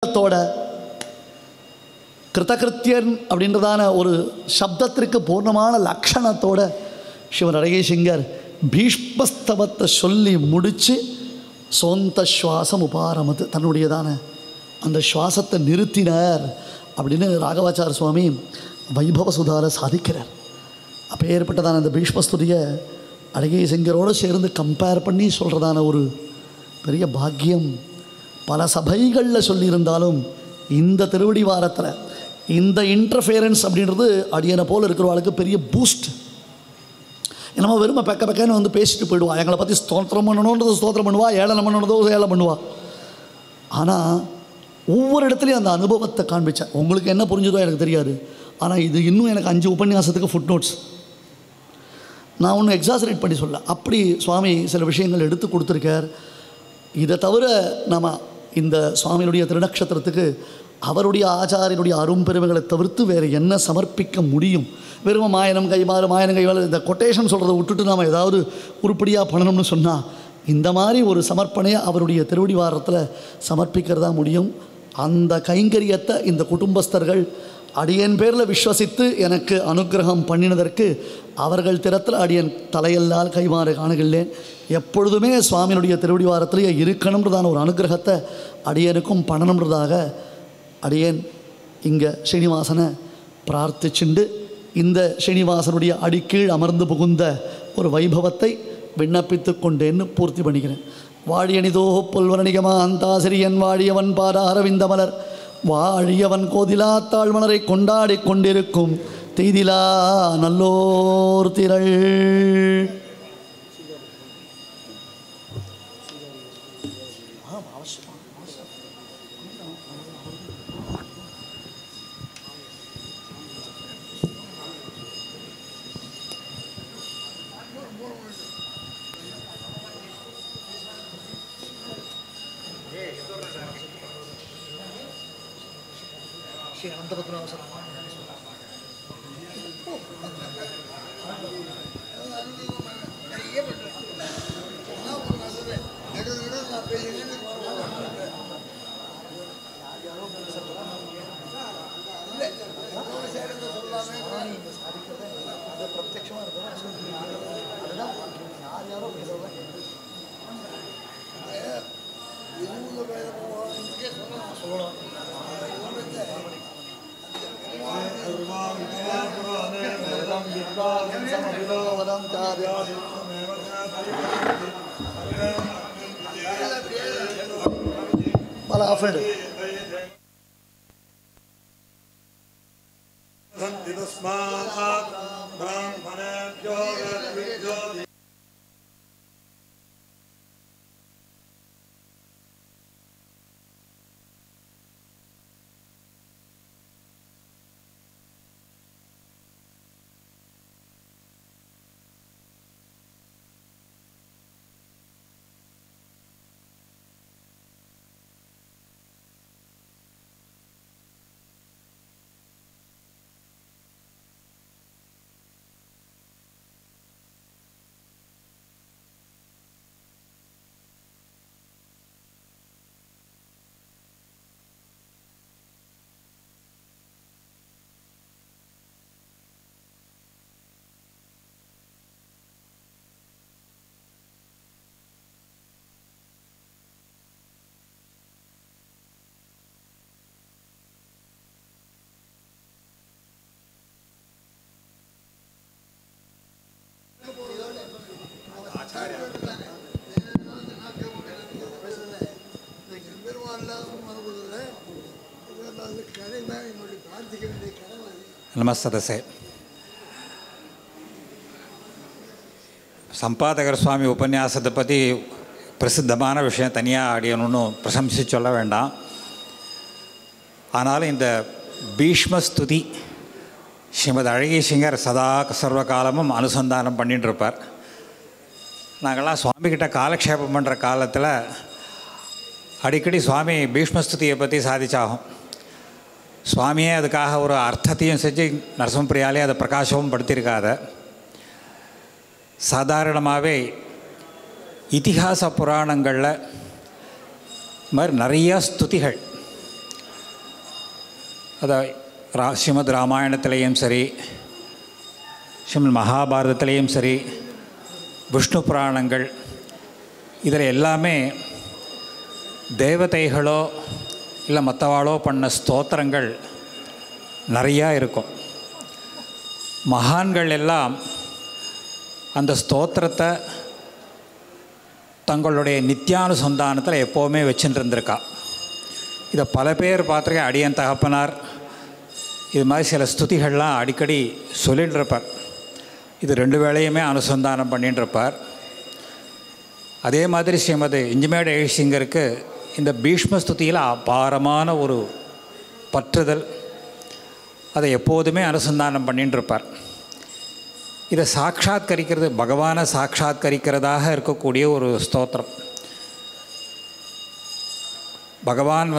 தோட கிருத்தகிருத்தியன் அப்படின்றதான ஒரு சப்தத்திற்கு பூர்ணமான லக்ஷணத்தோட சிவன் அழகேசிங்கர் பீஷ்மஸ்தவத்தை சொல்லி முடித்து சொந்த சுவாசம் உபாரமத்து தன்னுடையதான அந்த சுவாசத்தை நிறுத்தினார் அப்படின்னு ராகவாச்சார சுவாமி வைபவ சுதார சாதிக்கிறார். அப்போ ஏற்பட்டதான அந்த பீஷ்மஸ்துதியை அழகேசிங்கரோடு சேர்ந்து கம்பேர் பண்ணி சொல்கிறதான ஒரு பெரிய பாக்கியம் பல சபைகளில் சொல்லியிருந்தாலும் இந்த திருவடி வாரத்தில் இந்த இன்டர்ஃபியரன்ஸ் அப்படின்றது அடியனை போல் இருக்கிறவாளுக்கு பெரிய பூஸ்ட். நம்ம வெறுமை பெக்க பெக்கன்னு வந்து பேசிட்டு போயிடுவா. எங்களை பற்றி ஸ்தோத்திரம் பண்ணணுன்றது ஸ்தோத்திரம் பண்ணுவா, ஏளனம் பண்ணணுன்றதோ ஏளனம் பண்ணுவா. ஆனால் ஒவ்வொரு இடத்துலையும் அந்த அனுபவத்தை காண்பிச்சேன். உங்களுக்கு என்ன புரிஞ்சதோ எனக்கு தெரியாது. ஆனால் இது இன்னும் எனக்கு 5 உபன்யாசத்துக்கு ஃபுட் நோட்ஸ். நான் ஒன்றும் எக்ஸாசரேட் பண்ணி சொல்ல, அப்படி சுவாமி சில விஷயங்கள் எடுத்து கொடுத்துருக்கார். இதை தவிர நம்ம இந்த சுவாமியினுடைய திருநக்ஷத்திரத்துக்கு அவருடைய ஆச்சாரியனுடைய அரும்பெருமைகளை தவிர்த்து வேறு என்ன சமர்ப்பிக்க முடியும்? வெறும் மாயனம் கைமாறு மாயனம் கைமாறு இந்த கொட்டேஷன் சொல்கிறத விட்டுட்டு நாம் ஏதாவது உருப்படியாக பண்ணணும்னு சொன்னால் இந்த மாதிரி ஒரு சமர்ப்பணையை அவருடைய திருவடி வாரத்தில் சமர்ப்பிக்கிறதா முடியும். அந்த கைங்கரியத்தை இந்த குடும்பஸ்தர்கள் அடியன் பேரில் விஸ்வசித்து எனக்கு அனுகிரகம் பண்ணினதற்கு அவர்கள் திறத்தில் அடியன் தலையெல்லால் கைமாறு காணுகின்றேன். எப்பொழுதுமே சுவாமியினுடைய திருவடி வாரத்திலேயே இருக்கணுன்றதான ஒரு அனுகிரகத்தை அடியனுக்கும் பண்ணணுன்றதாக அடியேன் இங்கே ஸ்ரீனிவாசனை பிரார்த்திச்சுண்டு இந்த ஸ்ரீனிவாசனுடைய அடிக்கீழ் அமர்ந்து புகுந்த ஒரு வைபவத்தை விண்ணப்பித்து கொண்டேன்னு பூர்த்தி பண்ணிக்கிறேன். வாழியணிதோ பொல்வரணிகமா அந்தாசிரியன் வாழியவன் பார அரவிந்த மலர் வாழியவன் கோதிலா தாழ்மலரை கொண்டாடி கொண்டிருக்கும் தெய்திலா நல்லோர் திரள். நமஸ்தே. சம்பாதகர் சுவாமி உபன்யாசத்தை பற்றி பிரசித்தமான விஷயம் தனியாக அடியணும்னு பிரசம்சி சொல்ல வேண்டாம். ஆனாலும் இந்த பீஷ்மஸ்துதி ஸ்ரீமத் அழகேசிங்கர் சதா சர்வகாலமும் அனுசந்தானம் பண்ணிட்டுருப்பார். நாங்கள்லாம் சுவாமிகிட்ட காலக்ஷேபம் பண்ணுற காலத்தில் அடிக்கடி சுவாமி பீஷ்மஸ்துதியை பற்றி சாதிச்சாகும். சுவாமியே அதுக்காக ஒரு அர்த்தத்தையும் செஞ்சு நரசிம்மப்பிரியாலே அதை பிரகாசமும் படுத்தியிருக்காத. சாதாரணமாகவே இதிகாச புராணங்களில் மாதிரி நிறையா ஸ்துதிகள் அதை ஸ்ரீமத் ராமாயணத்திலையும் சரி, ஸ்ரீமத் மகாபாரதத்திலையும் சரி, விஷ்ணு புராணங்கள் இதில் எல்லாமே தேவதைகளோ இல்லை மற்றவாளோ பண்ண ஸ்தோத்திரங்கள் நிறையா இருக்கும். மகான்கள் எல்லாம் அந்த ஸ்தோத்திரத்தை தங்களுடைய நித்தியானுசந்தானத்தில் எப்போவுமே வச்சுட்டு இருந்திருக்கா. இதை பல பேர் பார்த்துருக்கேன். அடியன் தகப்பனார் இது மாதிரி சில ஸ்துதிகள்லாம் அடிக்கடி சொல்லிட்டு இருப்பார். இது 2 வேளையுமே அனுசந்தானம் பண்ணிட்டு இருப்பார். அதே மாதிரி ஸ்ரீமதி இஞ்சிமேடு எழுசிங்கருக்கு இந்த பீஷ்ம ஸ்துதியில் அபாரமான ஒரு பற்றுதல், அதை எப்போதுமே அனுசந்தானம் பண்ணிட்டு இருப்பார். இதை சாட்சாத்கரிக்கிறது, பகவானை சாட்சாத்கரிக்கிறதாக இருக்கக்கூடிய ஒரு ஸ்தோத்திரம். பகவான்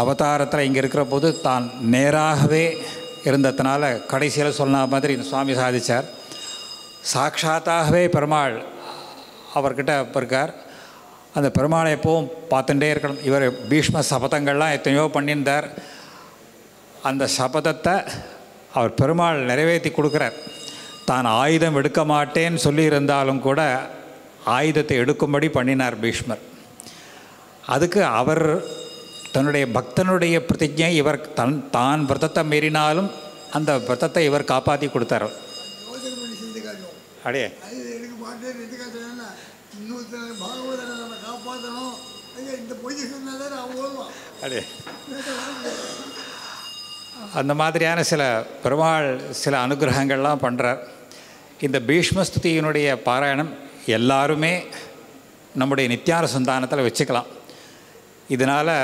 அவதாரத்தில் இங்கே இருக்கிற போது தான் நேராகவே இருந்ததுனால கடைசியில் சொன்ன மாதிரி இந்த சுவாமி சாதித்தார். சாட்சாத்தாகவே பெருமாள் அவர்கிட்ட இருக்கார். அந்த பெருமாளை எப்பவும் பார்த்துட்டே இருக்கணும். இவர் பீஷ்ம சபதங்கள்லாம் எத்தனையோ பண்ணியிருந்தார். அந்த சபதத்தை அவர் பெருமாள் நிறைவேற்றி கொடுக்குறார். தான் ஆயுதம் எடுக்க மாட்டேன்னு சொல்லியிருந்தாலும் கூட ஆயுதத்தை எடுக்கும்படி பண்ணினார் பீஷ்மர். அதுக்கு அவர் தன்னுடைய பக்தனுடைய பிரதிஜை, இவர் தான் விரதத்தை மீறினாலும் அந்த விரதத்தை இவர் காப்பாற்றி கொடுத்தார். அடே அடே அந்த மாதிரியான சில பெருமாள் சில அனுகிரகங்கள்லாம் பண்ணுறார். இந்த பீஷ்மஸ்துதியினுடைய பாராயணம் எல்லாருமே நம்முடைய நித்தியானுசந்தானத்தில் வச்சுக்கலாம். இதனால்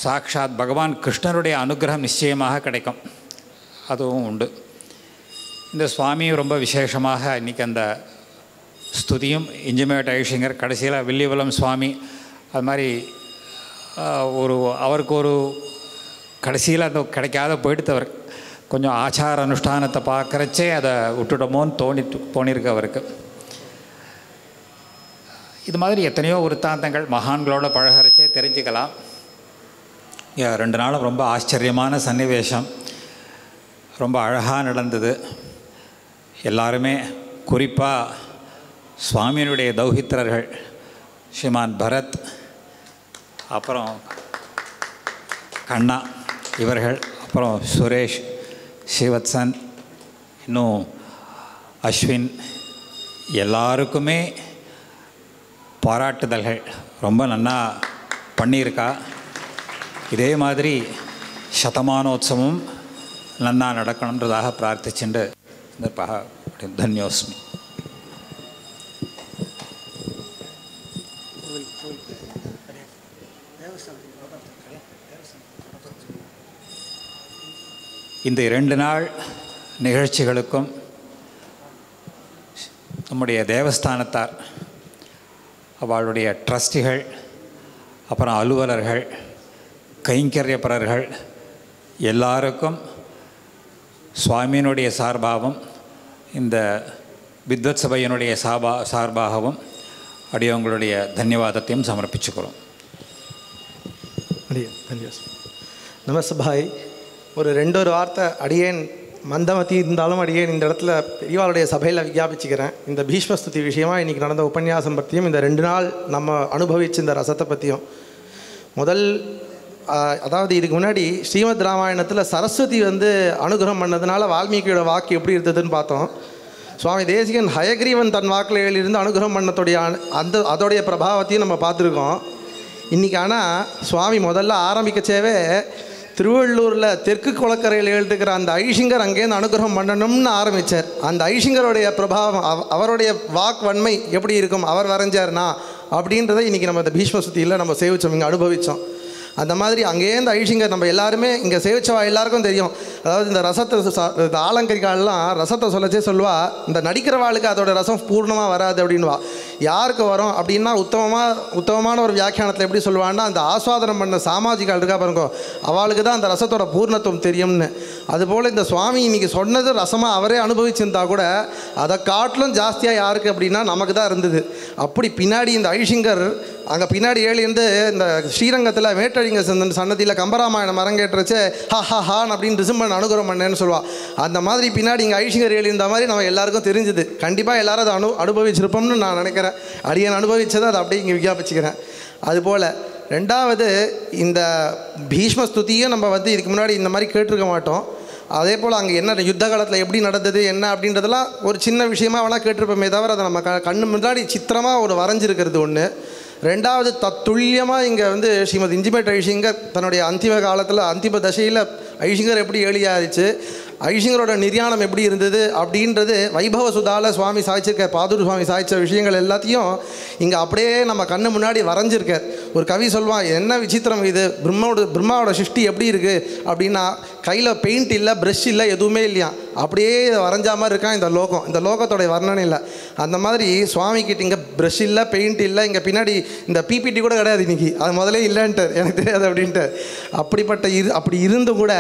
சாக்ஷாத் பகவான் கிருஷ்ணருடைய அனுகிரகம் நிச்சயமாக கிடைக்கும். அதுவும் உண்டு. இந்த சுவாமியும் ரொம்ப விசேஷமாக இன்றைக்கி அந்த ஸ்துதியும் இஞ்சிமேட் ஐஷிங்கர் கடைசியில் வில்லிவலம் சுவாமி அது மாதிரி அவருக்கு ஒரு கடைசியில் அந்த கிடைக்காத போயிடுத்தவர் கொஞ்சம் ஆச்சார அனுஷ்டானத்தை பார்க்குறச்சே அதை விட்டுட்டோமோன்னு தோணியிருக்கு அவருக்கு. இது மாதிரி எத்தனையோ விருத்தாந்தங்கள் மகான்களோட பழகிறச்சே தெரிஞ்சுக்கலாம். 2 நாளும் ரொம்ப ஆச்சரியமான சன்னிவேஷம், ரொம்ப அழகாக நடந்தது. எல்லாருமே குறிப்பாக சுவாமியினுடைய தௌஹித்திரர்கள் ஸ்ரீமான் பரத், அப்புறம் கண்ணா இவர்கள், அப்புறம் சுரேஷ், ஸ்ரீவத்சன், இன்னும் அஸ்வின், எல்லாருக்குமே பாராட்டுதல்கள். ரொம்ப நன்னா பண்ணியிருக்கா. இதே மாதிரி சதமானோத்சவம் நன்னா நடக்கணுன்றதாக பிரார்த்திச்சுண்டு தன்யோஸ்மி. இந்த 2 நாள் நிகழ்ச்சிகளுக்கும் நம்முடைய தேவஸ்தானத்தார், அவளுடைய ட்ரஸ்டிகள், அப்புறம் அலுவலர்கள், கைங்கரியப்பரர்கள் எல்லாருக்கும் சுவாமியினுடைய சார்பாகவும் இந்த வித்வத் சபையினுடைய சார்பாகவும் அடியவங்களுடைய தன்யவாதத்தையும் சமர்ப்பிச்சுக்கிறோம். நமஸ்பாய். ஒரு 2 வார்த்தை அடியேன் மந்தமதி இருந்தாலும் அடியேன் இந்த இடத்துல பெரியவாளுடைய சபையில் விஞ்ஞாபிச்சுக்கிறேன். இந்த பீஷ்மஸ்துதி விஷயமாக இன்றைக்கி நடந்த உபன்யாசம் பற்றியும் இந்த 2 நாள் நம்ம அனுபவித்த இந்த ரசத்தை பற்றியும். அதாவது இதுக்கு முன்னாடி ஸ்ரீமத் ராமாயணத்தில் சரஸ்வதி அனுகிரகம் பண்ணதுனால வால்மீகியோட வாக்கு எப்படி இருந்ததுன்னு பார்த்தோம். சுவாமி தேசிகன் ஹயக்ரீவன் தன் வாக்கில் எழுதியிருந்து அனுகிரகம் பண்ணத்துடைய அதோடைய பிரபாவத்தையும் நம்ம பார்த்துருக்கோம். இன்றைக்கி ஆனால் சுவாமி முதல்ல ஆரம்பிக்கச்சேவே திருவள்ளூரில் தெற்கு குளக்கரையில் எழுதுகிற அந்த ஐஷிங்கர் அங்கேருந்து அனுகிரகம் பண்ணணும்னு ஆரம்பித்தார். அந்த ஐஷிங்கருடைய பிரபாவம், அவருடைய வாக் வன்மை எப்படி இருக்கும், அவர் வரைஞ்சார்னா அப்படின்றத இன்றைக்கி நம்ம இந்த பீஷ்மஸ்துதியில் நம்ம சேவித்தோம், இங்கே அனுபவித்தோம். அந்த மாதிரி அங்கேருந்து ஐஷிங்கர் நம்ம எல்லாருமே இங்கே சேவிச்சவா எல்லாருக்கும் தெரியும். அதாவது இந்த ரசத்தை இந்த ஆலங்கரிக்காலெலாம் ரசத்தை சொல்லச்சே சொல்லுவா, இந்த நடிக்கிறவாளுக்கு அதோட ரசம் பூர்ணமாக வராது அப்படின்வா. யாருக்கு வரும் அப்படின்னா உத்தமமான ஒரு வியாக்கியானத்தில் எப்படி சொல்லுவான்னா, அந்த ஆஸ்வாதனம் பண்ண சாமாஜிகள் இருக்கா பாருங்க, அவளுக்கு தான் அந்த ரசத்தோட பூர்ணத்துவம் தெரியும்னு. அதுபோல் இந்த சுவாமி இன்றைக்கி சொன்னது ரசமாக அவரே அனுபவிச்சிருந்தா கூட அதை காட்டிலும் ஜாஸ்தியாக யாருக்கு அப்படின்னா நமக்கு தான் இருந்தது. அப்படி பின்னாடி இந்த ஐஷிங்கர் அங்கே பின்னாடி ஏழிருந்து இந்த ஸ்ரீரங்கத்தில் வேட்டழிங்க சன்னதியில் கம்பராமாயணம் அரங்கேற்றச்சு ஹா ஹா ஹான் அப்படின்னு ரிசும்பன் அனுகிரகம் பண்ணேன்னு சொல்லுவாள். அந்த மாதிரி பின்னாடி இங்கே ஐஷிங்கர் எழுந்த மாதிரி நம்ம எல்லாருக்கும் தெரிஞ்சுது. கண்டிப்பாக எல்லாரும் அதை அனுபவிச்சிருப்போம்னு நான் நினைக்கிறேன். அடியன் அனுபவித்ததை அதை அப்படியே இங்கே விஞ்ஞாபிச்சுக்கிறேன். அதுபோல் ரெண்டாவது இந்த பீஷ்மஸ்துதியும் நம்ம இதுக்கு முன்னாடி இந்த மாதிரி கேட்டிருக்க மாட்டோம். அதே போல் அங்கே என்ன யுத்த காலத்தில் எப்படி நடந்தது என்ன அப்படின்றதெல்லாம் ஒரு சின்ன விஷயமா வேணால் கேட்டிருப்போமே தவிர அதை நம்ம கண்ணு முன்னாடி சித்திரமாக ஒரு வரைஞ்சிருக்கிறது ஒன்று. ரெண்டாவது தத்துல்யமாக இங்கே ஸ்ரீமத் இஞ்சிமேட் ஐஷிங்கர் தன்னுடைய அந்திம காலத்தில் அந்திம தசையில் ஐஷிங்கர் எப்படி ஏழியாச்சு, ஐஷிங்கரோட நிர்யாணம் எப்படி இருந்தது அப்படின்றது வைபவ சுதால சுவாமி சாய்ச்சிருக்கார். பாதூர் சுவாமி சாய்ச்ச விஷயங்கள் எல்லாத்தையும் இங்கே அப்படியே நம்ம கண்ணு முன்னாடி வரைஞ்சிருக்கார். ஒரு கவி சொல்வான், என்ன விசித்திரம் இது, பிரம்மாவோட சிருஷ்டி எப்படி இருக்குது அப்படின்னா கையில் பெயிண்ட் இல்லை, ப்ரஷ் இல்லை, எதுவுமே இல்லையா, அப்படியே வரைஞ்சா மாதிரி இருக்கான் இந்த லோகம். இந்த லோகத்தோடைய வர்ணனை இல்லை. அந்த மாதிரி சுவாமிக்கிட்ட இங்கே ப்ரஷ் இல்லை, பெயிண்ட் இல்லை, இங்கே பின்னாடி இந்த பிபிடி கூட கிடையாது இன்றைக்கி, அது முதலே இல்லைன்ட்டு எனக்கு தெரியாது அப்படின்ட்டு. அப்படிப்பட்ட அப்படி இருந்தும் கூட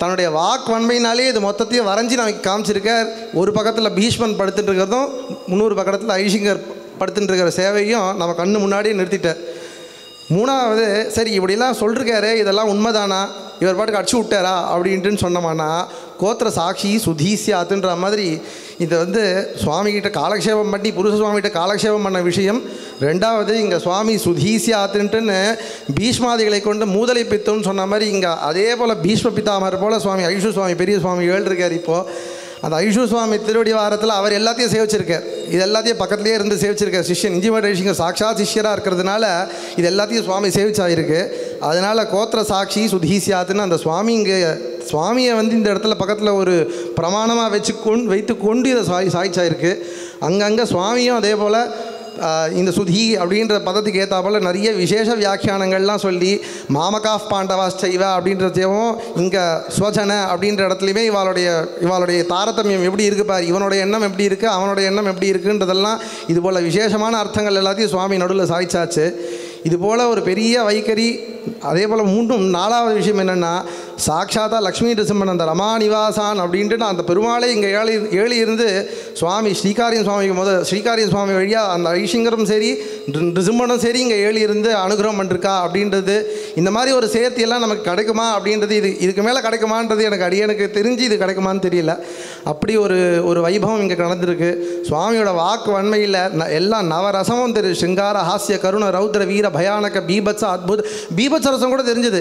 தன்னுடைய வாக்வன்மையினாலே இது மொத்தத்தையும் வரைஞ்சி நமக்கு காமிச்சிருக்கார். ஒரு பக்கத்தில் பீஷ்மன் படுத்துட்டு இருக்கிறதும் இன்னொரு பக்கத்தில் ஐஷிங்கர் படுத்துட்டு இருக்கிற சேவையும் நம்ம கண்ணு முன்னாடியே நிறுத்திட்டார். மூணாவது, சரி இப்படிலாம் சொல்லிருக்காரு, இதெல்லாம் உண்மைதானா, இவர் பாட்டுக்கு அடிச்சு விட்டாரா அப்படின்ட்டுன்னு சொன்னோம்னா, கோத்திர சாட்சி சுதீசியாத்துன்ற மாதிரி இதை சுவாமிகிட்ட காலக்ஷேபம் பண்ணி புருஷ சுவாமிகிட்ட காலக்ஷேபம் பண்ண விஷயம். ரெண்டாவது இங்கே சுவாமி சுதீசியாத்துன்ட்டுன்னு பீஷ்மாதிகளை கொண்டு மூதலை பித்தம்னு சொன்ன மாதிரி இங்கே அதே போல் பீஷ்ம பித்தாமர் போல் சுவாமி ஐஷு சுவாமி பெரிய சுவாமி ஏழ்ருக்கார். இப்போது அந்த ஐஷு சுவாமி திருவடி வாரத்தில் அவர் எல்லாத்தையும் சேவிச்சிருக்கார். இது எல்லாத்தையும் பக்கத்துலேயே இருந்து சேவிச்சிருக்கார். சிஷ்யன் இஞ்சிமேட் ஐஷிங்கர் சாட்சாத் சிஷ்யராக இருக்கிறதுனால இது எல்லாத்தையும் சுவாமி சேவிச்சாயிருக்கு. அதனால் கோத்திர சாட்சி சுதீசியாத்துன்னு அந்த சுவாமி இங்கே சுவாமியை இந்த இடத்துல பக்கத்தில் ஒரு பிரமாணமாக வைத்து கொண்டு இதை சாய்ச்சாயிருக்கு. அங்கங்கே சுவாமியும் அதே போல் இந்த சுதி அப்படின்ற பதத்துக்கு ஏற்றாப்போல் நிறைய விசேஷ வியாக்கியானங்கள்லாம் சொல்லி மாமகாஃப் பாண்டவாஸ்சைவ அப்படின்றதையும் இங்கே ஸ்வஜன அப்படின்ற இடத்துலையுமே இவாளுடைய தாரதமியம் எப்படி இருக்குது பாரு, இவனுடைய எண்ணம் எப்படி இருக்குது, அவனுடைய எண்ணம் எப்படி இருக்குன்றதெல்லாம் இதுபோல் விசேஷமான அர்த்தங்கள் எல்லாத்தையும் சுவாமி நடுவில் சாய்ச்சாச்சு. இதுபோல் ஒரு பெரிய வைக்கரி. அதே போல் நாலாவது விஷயம் என்னென்னா, சாட்சாத்தா லக்ஷ்மி நிருசிம்மன் அந்த ரமாநிவாசான் அப்படின்ட்டு அந்த பெருமாளே இங்கே ஏழி இருந்து சுவாமி ஸ்ரீகாரியம் சுவாமிக்கு ஸ்ரீகாரியம் சுவாமி வழியாக அந்த ஐஷிங்கரும் சரி நிருசிம்மனும் சரி இங்கே ஏழி இருந்து அனுகிரகம் பண்ணிருக்கா அப்படின்றது. இந்த மாதிரி ஒரு சேர்த்தியெல்லாம் நமக்கு கிடைக்குமா அப்படின்றது, இதுக்கு மேலே கிடைக்குமான்றது எனக்கு தெரிஞ்சு இது கிடைக்குமான்னு தெரியல. அப்படி ஒரு வைபவம் இங்கே நடந்திருக்கு. சுவாமியோட வாக்கு வன்மையில் எல்லா நவரசமும் தெரியுது. சிங்கார ஹாஸ்ய கருண ரௌத்ர வீர பயானக பீபத்ச அத்புத பீபத்சரசம் கூட தெரிஞ்சது.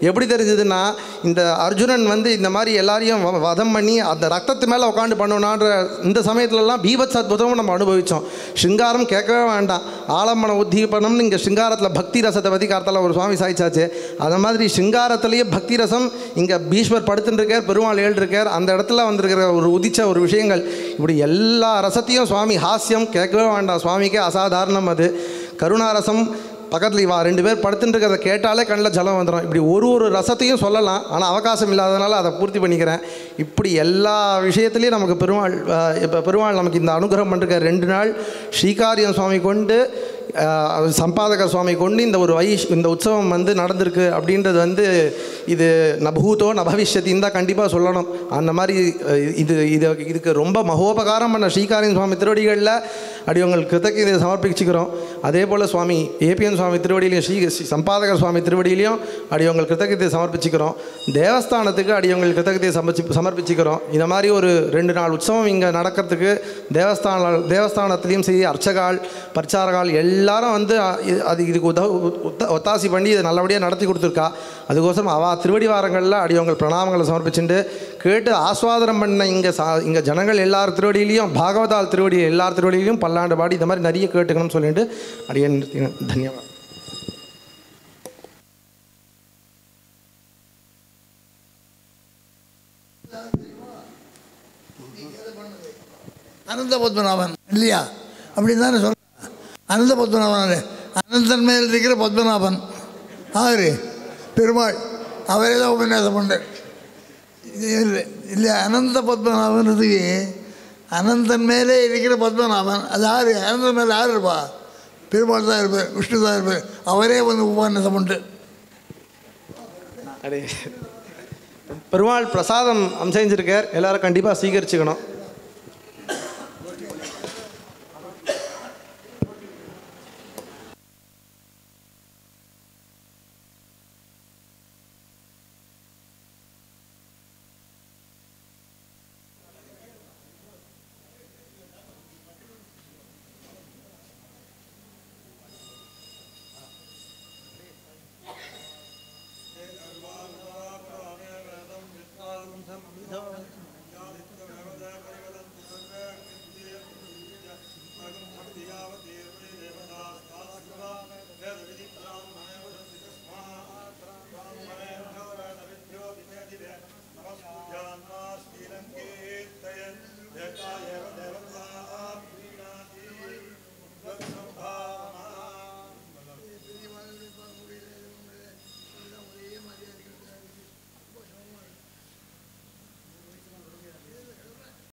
எப்படி தெரிஞ்சதுன்னா, இந்த அர்ஜுனன் இந்த மாதிரி எல்லாரையும் வதம் பண்ணி அந்த ரத்தத்து மேலே உட்காந்து பண்ணணுன்ற இந்த சமயத்துலலாம் பீபத்ச அத்புதமும் நம்ம அனுபவித்தோம். சிங்காரம் கேட்கவே வேண்டாம். ஆலம்பன உத்தீபனம்னு இங்கே சிங்காரத்தில் பக்தி ரசத்தை பற்றி காலத்தில் ஒரு சுவாமி சாய்ச்சாச்சு. அந்த மாதிரி சிங்காரத்துலேயே பக்தி ரசம் இங்கே பீஷ்மர் படுத்துட்டுருக்கார், பெருமாள் ஏழ்ருக்கார். அந்த இடத்துல வந்திருக்கிற உதிச்ச ஒரு விஷயங்கள், இப்படி எல்லா ரசத்தையும் சுவாமி ஹாஸ்யம் கேட்கவே வேண்டாம். சுவாமிக்கே அசாதாரணம் அது. கருணாரசம் பக்கத்தில் இவா 2 பேர் படுத்துட்டு இருக்கிறத கேட்டாலே கண்ணில் ஜலம் வந்துடும். இப்படி ஒரு ரசத்தையும் சொல்லலாம், ஆனால் அவகாசம் இல்லாதனால அதை பூர்த்தி பண்ணிக்கிறேன். இப்படி எல்லா விஷயத்துலேயும் நமக்கு பெருமாள் நமக்கு இந்த அனுகிரகம் பண்ணிருக்க 2 நாள் ஸ்ரீகாரியம் சுவாமி கொண்டு சம்பாதக சுவாமி கொண்டு இந்த உற்சவம் நடந்திருக்கு அப்படின்றது இது நபூதோ நபவிஷ்யத்தின்னு தான் கண்டிப்பாக சொல்லணும். அந்த மாதிரி இதுக்கு ரொம்ப மகோபகாரம் பண்ண ஸ்ரீகாரியம் சுவாமி திருவடிகளில் அடியவங்கள் கிருத்தகீதை சமர்ப்பிச்சுக்கிறோம். அதே போல் சுவாமி ஏபிஎன் சுவாமி திருவடியிலையும் ஸ்ரீ சம்பாதக சுவாமி திருவடியிலையும் அடியவங்கள் கிருத்தகீதை சமர்ப்பிச்சுக்கிறோம். தேவஸ்தானத்துக்கு அடியவங்கள் கிருத்தகீதை சமர்ப்பிச்சுக்கிறோம். இந்த மாதிரி ஒரு 2 நாள் உற்சவம் இங்கே நடக்கிறதுக்கு தேவஸ்தானத்துலேயும் சரி அர்ச்சகால் பரிச்சாரகால் எல்லாரும் இதுக்கு ஒத்தாசி பண்ணி இதை நல்லபடியாக நடத்தி கொடுத்துருக்கா. அதுக்கோசரம் அவள் திருவடி வாரங்களில் அடியவங்கள் பிரணாமங்களை சமர்ப்பிச்சுட்டு கேட்டு ஆஸ்வாதனம் பண்ண இங்கே ஜனங்கள் எல்லார் திருவடியிலையும் பாகவதால் திருவடி எல்லார் திருவடியிலையும் பல்லாண்டு பாடி இந்த மாதிரி நிறைய கேட்டுக்கணும்னு சொல்லிட்டு அடியே நிறுத்தினேன். தன்யவாதம். அனந்த பத்மநாபன் இல்லையா அப்படின்னு தானே சொல்ல. அனந்த பத்மநாபன் அனந்தன் மேல் இருக்கிற பத்மநாபன் ஆறு பெருமாள் அவரே தான் உபன்யாசம் பண்ணார். இல்லை அனந்த பத்மநாபன்றதுக்கு அனந்தன் மேலே இருக்கிற பத்மநாபன். அது யார்? அனந்தன் மேலே யார் இருப்பா? பெருமாள் தான் இருப்பார், விஷ்ணு தான் இருப்பார். அவரே வந்து உபன்யாசம் உண்டு. பெருமாள் பிரசாதம் அம்சைஞ்சிருக்கார், எல்லாரும் கண்டிப்பாக சீகரிச்சுக்கணும்.